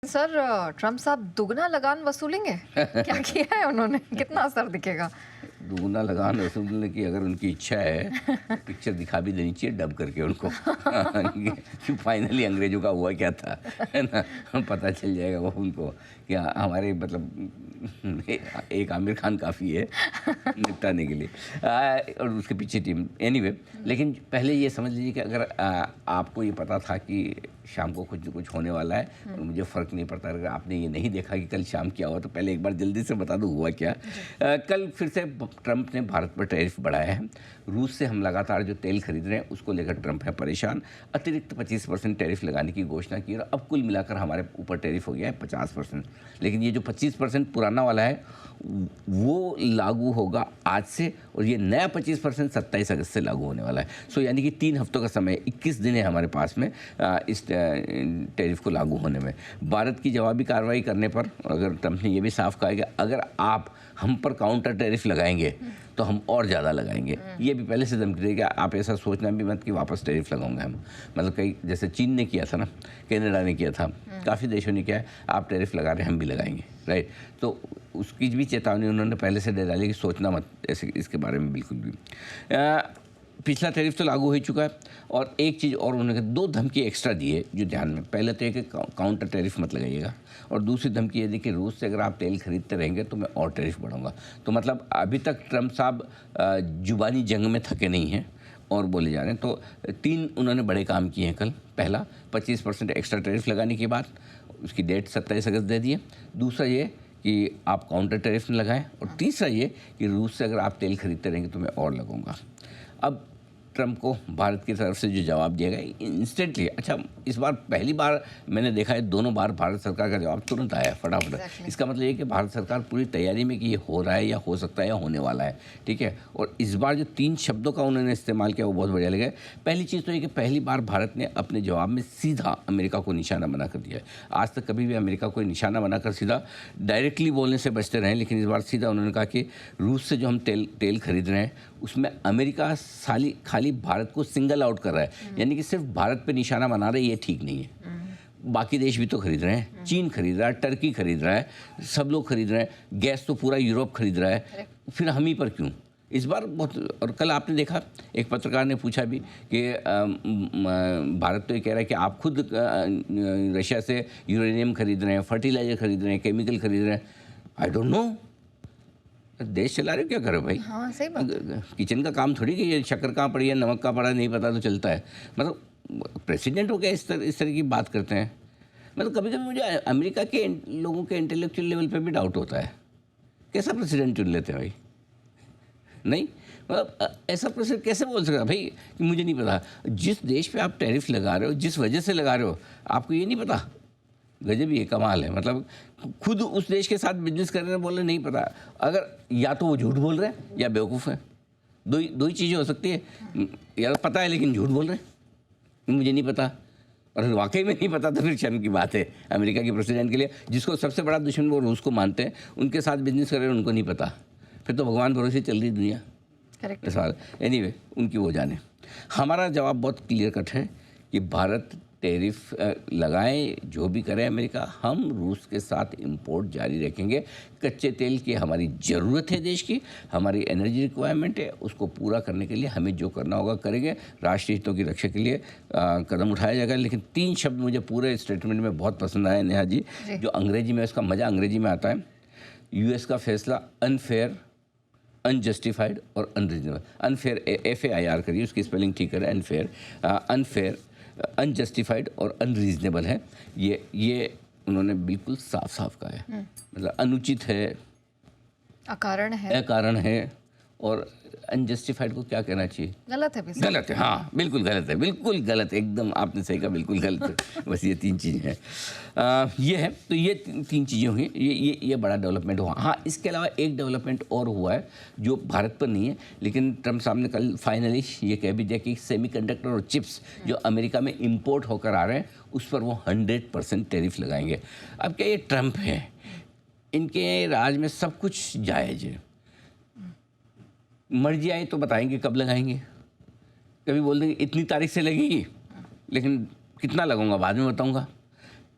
Sir Trump साहब दुगना लगान वसूलेंगे? क्या किया है उन्होंने? कितना असर दिखेगा? दुगना लगान वसूलने की अगर उनकी इच्छा है तो पिक्चर दिखा भी देनी चाहिए डब करके उनको कि फाइनली अंग्रेजों का हुआ क्या था, है ना। पता चल जाएगा वो उनको कि हमारे मतलब एक आमिर खान काफ़ी है निपटाने के लिए और उसके पीछे टीम एनीवे। लेकिन पहले ये समझ लीजिए कि अगर आपको ये पता था कि शाम को कुछ न कुछ होने वाला है और मुझे फ़र्क नहीं पड़ता, अगर आपने ये नहीं देखा कि कल शाम क्या हुआ तो पहले एक बार जल्दी से बता दूँ हुआ क्या। कल फिर से ट्रंप ने भारत पर टैरिफ बढ़ाया है। रूस से हम लगातार जो तेल खरीद रहे हैं उसको लेकर ट्रंप है परेशान। अतिरिक्त 25% टैरिफ लगाने की घोषणा की और अब कुल मिलाकर हमारे ऊपर टैरिफ हो गया है 50%। लेकिन ये जो 25% पुराना वाला है वो लागू होगा आज से और ये नया 25% 27 अगस्त से लागू होने वाला है। सो यानी कि 3 हफ्तों का समय, 21 दिन है हमारे पास में इस टैरिफ को लागू होने में। भारत की जवाबी कार्रवाई करने पर अगर ट्रंप ने ये भी साफ कहा है कि अगर आप हम पर काउंटर टैरिफ लगाएंगे तो हम और ज़्यादा लगाएंगे। ये भी पहले से धमकी देगी कि आप ऐसा सोचना भी मत कि वापस टैरिफ लगाऊंगे हम। मतलब कई जैसे चीन ने किया था ना, कनाडा ने किया था, काफ़ी देशों ने किया है, आप टैरिफ लगा रहे हैं हम भी लगाएंगे, राइट। तो उसकी भी चेतावनी उन्होंने पहले से दे डाली कि सोचना मत ऐसे इसके बारे में बिल्कुल भी। पिछला टैरिफ तो लागू हो चुका है और एक चीज़ और उन्होंने 2 धमकी एक्स्ट्रा दी है जो ध्यान में। पहले तो एक काउंटर टैरिफ मत लगाइएगा और दूसरी धमकी ये दी कि रूस से अगर आप तेल खरीदते रहेंगे तो मैं और टैरिफ बढ़ाऊंगा। तो मतलब अभी तक ट्रंप साहब जुबानी जंग में थके नहीं हैं और बोले जा रहे हैं। तो 3 उन्होंने बड़े काम किए हैं कल। पहला 25% एक्स्ट्रा टैरिफ लगाने के बाद उसकी डेट 27 अगस्त दे दिए। दूसरा ये कि आप काउंटर टैरिफ न लगाएं और तीसरा ये कि रूस से अगर आप तेल खरीदते रहेंगे तो मैं और लगूंगा। अब ट्रंप को भारत की तरफ से जो जवाब दिया गया इंस्टेंटली, अच्छा इस बार पहली बार मैंने देखा है दोनों बार भारत सरकार का जवाब तुरंत आया फटाफट। इसका मतलब ये कि भारत सरकार पूरी तैयारी में कि ये हो रहा है या हो सकता है या होने वाला है, ठीक है। और इस बार जो 3 शब्दों का उन्होंने इस्तेमाल किया वो बहुत बढ़िया लगा। पहली चीज़ तो ये कि पहली बार भारत ने अपने जवाब में सीधा अमेरिका को निशाना बनाकर दिया है। आज तक कभी भी अमेरिका को निशाना बनाकर सीधा डायरेक्टली बोलने से बचते रहे, लेकिन इस बार सीधा उन्होंने कहा कि रूस से जो हम तेल खरीद रहे हैं उसमें अमेरिका खाली भारत को सिंगल आउट कर रहा है, यानी कि सिर्फ भारत पे निशाना बना रहे, ये ठीक नहीं है। बाकी देश भी तो खरीद रहे हैं, चीन खरीद रहा है, टर्की खरीद रहा है, सब लोग खरीद रहे हैं, गैस तो पूरा यूरोप खरीद रहा है, फिर हम ही पर क्यों इस बार बहुत। और कल आपने देखा एक पत्रकार ने पूछा भी कि भारत तो ये कह रहा है कि आप खुद रशिया से यूरेनियम खरीद रहे हैं, फर्टिलाइजर खरीद रहे हैं, केमिकल खरीद रहे हैं। आई डोंट नो, देश चला रहे क्या करो भाई। हाँ, सही बात। किचन का काम थोड़ी कि ये शक्कर कहाँ पड़ी है, नमक कहाँ पड़ा नहीं पता तो चलता है। मतलब प्रेसिडेंट हो गया इस तरह की बात करते हैं। मतलब कभी कभी मुझे अमेरिका के लोगों के इंटेलेक्चुअल लेवल पे भी डाउट होता है, कैसा प्रेसिडेंट चुन लेते हैं भाई। नहीं मतलब ऐसा प्रेसिडेंट कैसे बोल सकता भाई कि मुझे नहीं पता। जिस देश पे आप टैरिफ लगा रहे हो, जिस वजह से लगा रहे हो, आपको ये नहीं पता। गजब, ये कमाल है। मतलब खुद उस देश के साथ बिजनेस कर रहे हैं, बोल रहे नहीं पता। अगर या तो वो झूठ बोल रहे हैं या बेवकूफ़ है, दो ही चीज़ें हो सकती है। या तो पता है लेकिन झूठ बोल रहे हैं, मुझे नहीं पता, और वाकई में नहीं पता तो फिर शर्म की बात है अमेरिका के प्रेसिडेंट के लिए, जिसको सबसे बड़ा दुश्मन वो रूस को मानते हैं, उनके साथ बिजनेस कर रहे हैं, उनको नहीं पता। फिर तो भगवान भरोसे चल रही दुनिया। करेक्ट सवाल एनीवे उनकी वो जाने। हमारा जवाब बहुत क्लियर कट है कि भारत टैरिफ लगाएं, जो भी करें अमेरिका, हम रूस के साथ इंपोर्ट जारी रखेंगे। कच्चे तेल की हमारी ज़रूरत है, देश की हमारी एनर्जी रिक्वायरमेंट है, उसको पूरा करने के लिए हमें जो करना होगा करेंगे। राष्ट्रीय हितों की रक्षा के लिए कदम उठाया जाएगा। लेकिन 3 शब्द मुझे पूरे स्टेटमेंट में बहुत पसंद आए नेहा जी, जो अंग्रेजी में, उसका मज़ा अंग्रेजी में आता है। यूएस का फैसला अनफेयर, अनजस्टिफाइड और अनरीजनेबल। अनफेयर FAIR करिए, उसकी स्पेलिंग ठीक करें। अनफेयर, अनजस्टिफाइड और अनरीजनेबल है। ये उन्होंने बिल्कुल साफ साफ कहा है। मतलब अनुचित है, अकारण है और अनजस्टिफाइड को क्या कहना चाहिए, गलत है भी। गलत है, हाँ बिल्कुल गलत है, बिल्कुल गलत है, एकदम आपने सही कहा, बिल्कुल गलत है। बस ये 3 चीज़ें हैं। ये है, तो ये 3 चीज़ें हुई। ये बड़ा डेवलपमेंट हुआ। हाँ, इसके अलावा एक डेवलपमेंट और हुआ है जो भारत पर नहीं है, लेकिन ट्रंप साहब ने कल फाइनली ये कह भी दिया कि सेमीकंडक्टर और चिप्स जो अमेरिका में इम्पोर्ट होकर आ रहे हैं उस पर वो 100% टैरिफ लगाएंगे। अब क्या ये ट्रंप है, इनके राज में सब कुछ जायज़ है। मर्जी आई तो बताएंगे कब लगाएंगे, कभी बोल देंगे इतनी तारीख से लगेगी, लेकिन कितना लगाऊंगा बाद में बताऊंगा।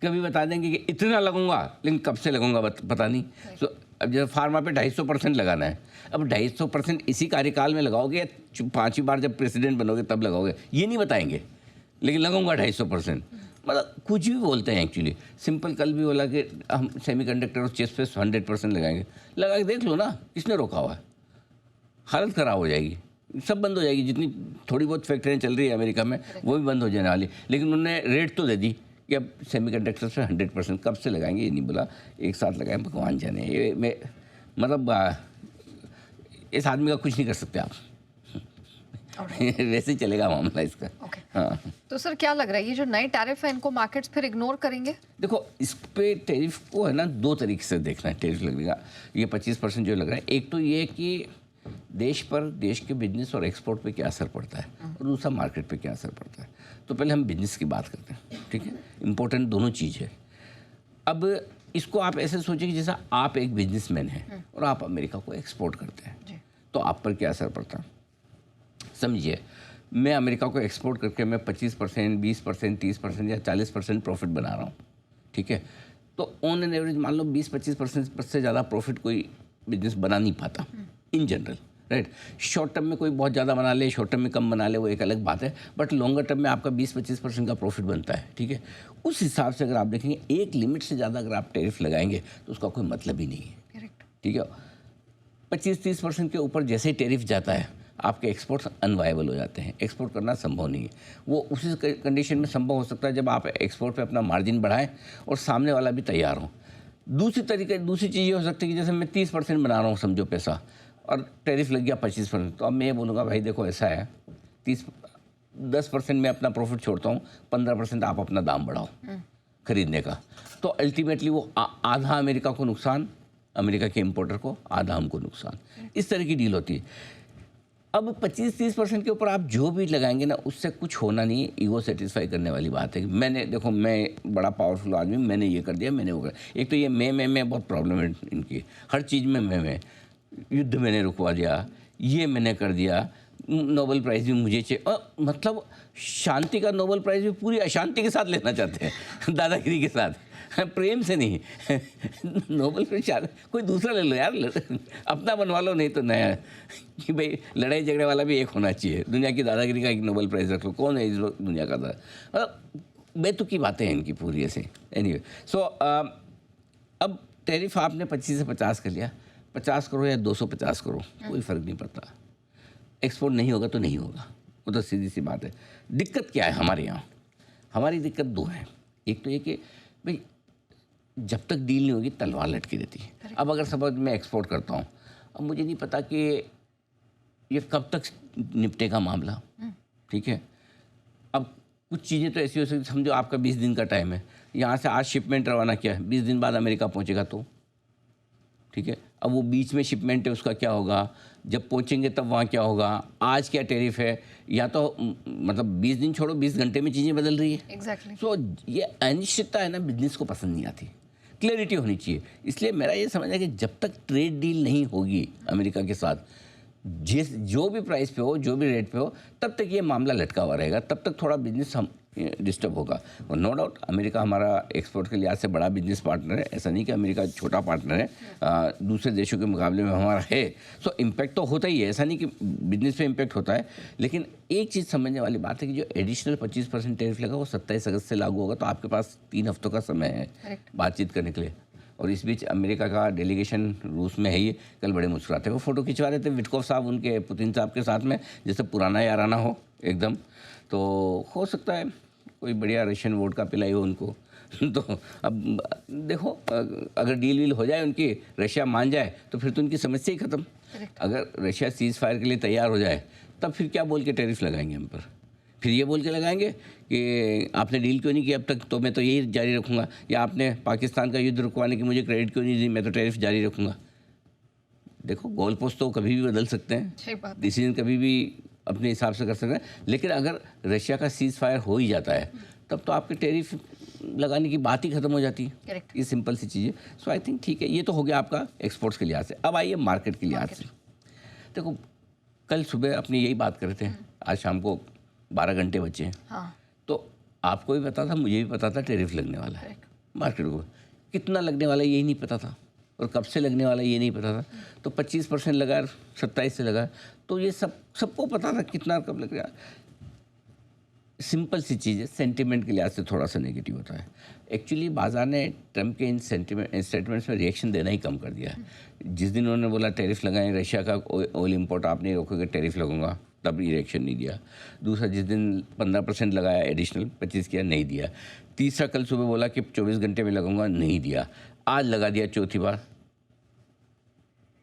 कभी बता देंगे कि इतना लगूंगा, लेकिन कब से लगूंगा पता नहीं। तो अब जैसे फार्मा पे 250% लगाना है, अब 250% इसी कार्यकाल में लगाओगे या 5वीं बार जब प्रेसिडेंट बनोगे तब लगाओगे, ये नहीं बताएंगे, लेकिन लगाऊंगा 250%। मतलब कुछ भी बोलते हैं एक्चुअली। सिंपल कल भी बोला कि हम सेमीकंडक्टर और चिप्स पे 100% लगाएंगे, लगा के देख लो ना, किसने रोका हुआ है? हालत ख़राब हो जाएगी, सब बंद हो जाएगी। जितनी थोड़ी बहुत फैक्ट्रियाँ चल रही है अमेरिका में वो भी बंद हो जाने वाली। लेकिन उन्होंने रेट तो दे दी कि अब सेमीकंडक्टर पे 100%। कब से लगाएंगे ये नहीं बोला, एक साथ लगाएं, भगवान जाने। ये मैं मतलब इस आदमी का कुछ नहीं कर सकते आप। वैसे ही चलेगा मामला इसका। हाँ, तो सर क्या लग रहा है ये जो नए टैरिफ है इनको मार्केट्स फिर इग्नोर करेंगे? देखो इस पे टैरिफ को है ना 2 तरीके से देखना है। टैरिफ लगने का ये 25% जो लग रहा है, एक तो ये कि देश पर, देश के बिजनेस और एक्सपोर्ट पे क्या असर पड़ता है, और दूसरा मार्केट पे क्या असर पड़ता है। तो पहले हम बिजनेस की बात करते हैं, ठीक है? इम्पोर्टेंट दोनों चीज़ है। अब इसको आप ऐसे सोचिए कि जैसा आप एक बिजनेसमैन हैं और आप अमेरिका को एक्सपोर्ट करते हैं, तो आप पर क्या असर पड़ता है। समझिए, मैं अमेरिका को एक्सपोर्ट करके मैं 25%, 20%, 30% या 40% प्रॉफिट बना रहा हूँ, ठीक है? तो ऑन एन एवरेज मान लो 20-25% से ज़्यादा प्रॉफिट कोई बिजनेस बना नहीं पाता in general, right? Short term में कोई बहुत ज़्यादा बना ले, शॉर्ट टर्म में कम बना ले, वो एक अलग बात है, बट लॉन्गर टर्म में आपका 20-25% का प्रॉफिट बनता है, ठीक है? उस हिसाब से अगर आप देखेंगे, एक लिमिट से ज़्यादा अगर आप टैरिफ लगाएंगे तो उसका कोई मतलब ही नहीं है, ठीक है? 25-30% के ऊपर जैसे ही टैरिफ जाता है, आपके एक्सपोर्ट्स अनवायबल हो जाते हैं। एक्सपोर्ट करना संभव नहीं है। वो उसी कंडीशन में संभव हो सकता है जब आप एक्सपोर्ट पे अपना मार्जिन बढ़ाएं और सामने वाला भी तैयार हो। दूसरी चीज़ ये हो सकती है कि जैसे मैं 30% बना रहा हूँ समझो पैसा, और टैरिफ लग गया 25%, तो अब मैं ये बोलूँगा भाई देखो ऐसा है, 10% मैं अपना प्रॉफिट छोड़ता हूँ, 15% आप अपना दाम बढ़ाओ खरीदने का। तो अल्टीमेटली वो आधा अमेरिका को नुकसान, अमेरिका के इम्पोर्टर को, आधा हमको नुकसान। इस तरह की डील होती है। अब 25-30% के ऊपर आप जो भी लगाएंगे ना, उससे कुछ होना नहीं है। ईगो सेटिस्फाई करने वाली बात है कि मैंने, देखो मैं बड़ा पावरफुल आदमी, मैंने ये कर दिया, मैंने वो कर। एक तो ये मैं बहुत प्रॉब्लम है इनकी, हर चीज़ में मैं युद्ध मैंने रुकवा दिया, ये मैंने कर दिया, नोबेल प्राइज़ भी मुझे चाहिए। मतलब शांति का नोबेल प्राइज़ भी पूरी अशांति के साथ लेना चाहते हैं, दादागिरी के साथ, प्रेम से नहीं। नोबेल प्राइज़ कोई दूसरा ले लो यार, अपना बनवा लो, नहीं तो नया। कि भाई लड़ाई झगड़े वाला भी एक होना चाहिए। दुनिया की दादागिरी का एक नोबेल प्राइज़ रख लो, कौन है इस दुनिया का दादा? मतलब बेतुकी बातें हैं इनकी पूरी ऐसे। एनीवे, सो अब टैरिफ आपने 25 से 50 कर लिया, 50 करो या 250 करो, कोई फ़र्क नहीं पड़ता। एक्सपोर्ट नहीं होगा तो नहीं होगा, वो तो सीधी सी बात है। दिक्कत क्या है हमारे यहाँ? हमारी दिक्कत 2 है। एक तो ये कि भाई जब तक डील नहीं होगी तलवार लटकी रहती है। अब अगर सपोज मैं एक्सपोर्ट करता हूँ, अब मुझे नहीं पता कि ये कब तक निपटेगा मामला, ठीक है? अब कुछ चीज़ें तो ऐसी हो सकती, समझो आपका 20 दिन का टाइम है, यहाँ से आज शिपमेंट रवाना किया है, 20 दिन बाद अमेरिका पहुँचेगा तो, ठीक है? अब वो बीच में शिपमेंट है, उसका क्या होगा? जब पहुंचेंगे तब वहाँ क्या होगा? आज क्या टैरिफ है? या तो मतलब 20 दिन छोड़ो, 20 घंटे में चीज़ें बदल रही है। एग्जैक्टली। सो ये अनिश्चितता है ना, बिजनेस को पसंद नहीं आती। क्लैरिटी होनी चाहिए। इसलिए मेरा ये समझ है कि जब तक ट्रेड डील नहीं होगी अमेरिका के साथ, जो भी प्राइस पे हो, जो भी रेट पे हो, तब तक ये मामला लटका हुआ रहेगा, तब तक थोड़ा बिजनेस हम डिस्टर्ब होगा। और नो डाउट अमेरिका हमारा एक्सपोर्ट के लिहाज से बड़ा बिजनेस पार्टनर है। ऐसा नहीं कि अमेरिका छोटा पार्टनर है, दूसरे देशों के मुकाबले में हमारा है। सो इम्पैक्ट तो होता ही है, ऐसा नहीं कि बिजनेस पे इम्पैक्ट होता है। लेकिन एक चीज़ समझने वाली बात है कि जो एडिशनल 25% टैरिफ लगा वो 27 अगस्त से लागू होगा। तो आपके पास 3 हफ्तों का समय है बातचीत करने के लिए। और इस बीच अमेरिका का डेलीगेशन रूस में है ही, कल बड़े मुस्कुराते वो फ़ोटो खिंचवा रहे थे विटकोव साहब उनके पुतिन साहब के साथ में, जैसे पुराना याराना हो एकदम। तो हो सकता है कोई बढ़िया रशियन वोडका पिलाई हो उनको। तो अब देखो, अगर डील वील हो जाए उनकी, रशिया मान जाए, तो फिर तो उनकी समस्या ही ख़त्म। अगर रशिया सीज़ फायर के लिए तैयार हो जाए, तब फिर क्या बोल के टैरिफ लगाएंगे हम पर? फिर ये बोल के लगाएंगे कि आपने डील क्यों नहीं किया अब तक, तो मैं तो यही जारी रखूँगा, या आपने पाकिस्तान का युद्ध रुकवाने की मुझे क्रेडिट क्यों नहीं दी, मैं तो टैरिफ जारी रखूँगा। देखो, गोल पोस्ट तो कभी भी बदल सकते हैं, डिसीजन कभी भी अपने हिसाब से कर सकते हैं। लेकिन अगर रशिया का सीज़ फायर हो ही जाता है, तब तो आपके टैरिफ लगाने की बात ही ख़त्म हो जाती है। ये सिंपल सी चीज़ है। सो आई थिंक ठीक है, ये तो हो गया आपका एक्सपोर्ट्स के लिहाज से। अब आइए मार्केट के लिहाज से। देखो, कल सुबह अपनी यही बात कर रहे थे, आज शाम को 12 घंटे बचे हैं। तो आपको भी पता था, मुझे भी पता था टैरिफ लगने वाला है। मार्केट को कितना लगने वाला यही नहीं पता था और कब से लगने वाला ये नहीं पता था। तो 25% लगा, 27 से लगा, तो ये सबको पता था कितना कब लग रहा। सिंपल सी चीज़ है, सेंटिमेंट के लिहाज से थोड़ा सा नेगेटिव होता है। एक्चुअली बाजार ने ट्रम्प के इन स्टेटमेंट्स में रिएक्शन देना ही कम कर दिया है। जिस दिन उन्होंने बोला टैरिफ लगाएं, रशिया का ऑयल इंपोर्ट आप नहीं रोकोगे, टैरिफ लगूंगा, तब रिएक्शन नहीं दिया। दूसरा, जिस दिन 15% लगाया एडिशनल, 25 किया, नहीं दिया। तीसरा, कल सुबह बोला कि 24 घंटे में लगूंगा, नहीं दिया। आज लगा दिया चौथी बार,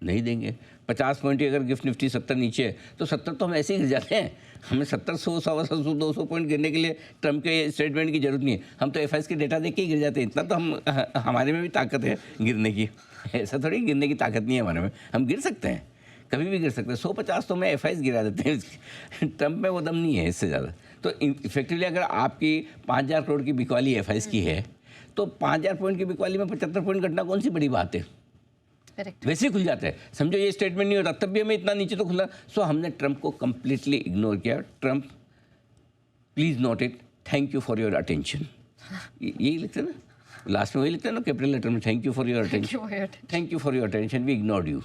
नहीं देंगे। 50 पॉइंट की अगर गिफ्ट निफ्टी 70 नीचे है तो 70 तो हम ऐसे ही गिर जाते हैं। हमें 70, 100, 100, 200 पॉइंट गिरने के लिए ट्रम्प के स्टेटमेंट की जरूरत नहीं है। हम तो एफआईएस के डेटा देख के ही गिर जाते हैं। इतना तो हमारे में भी ताकत है गिरने की। ऐसा थोड़ी गिरने की ताकत नहीं है हमारे में, हम गिर सकते हैं, कभी भी गिर सकते हैं। 150 तो मैं एफआईएस गिरा देते हैं। ट्रम्प में वो दम नहीं है इससे ज़्यादा। तो इफेक्टिवली अगर आपकी 5000 करोड़ की बिकवाली एफआईएस की है तो 5000 पॉइंट की बिकवाली में 75 पॉइंट घटना कौन सी बड़ी बात है। करेक्ट। वैसे ही खुल जाता है। समझो ये स्टेटमेंट नहीं होता तब भी हमें इतना नीचे तो खुला। सो हमने ट्रम्प को कंप्लीटली इग्नोर किया। Trump, please note it, thank you for your attention. यही लिखते हैं ना, लास्ट में वही लिखते हैं ना कैपिटल लेटर में, thank you for your attention, thank you for your attention, we ignored you.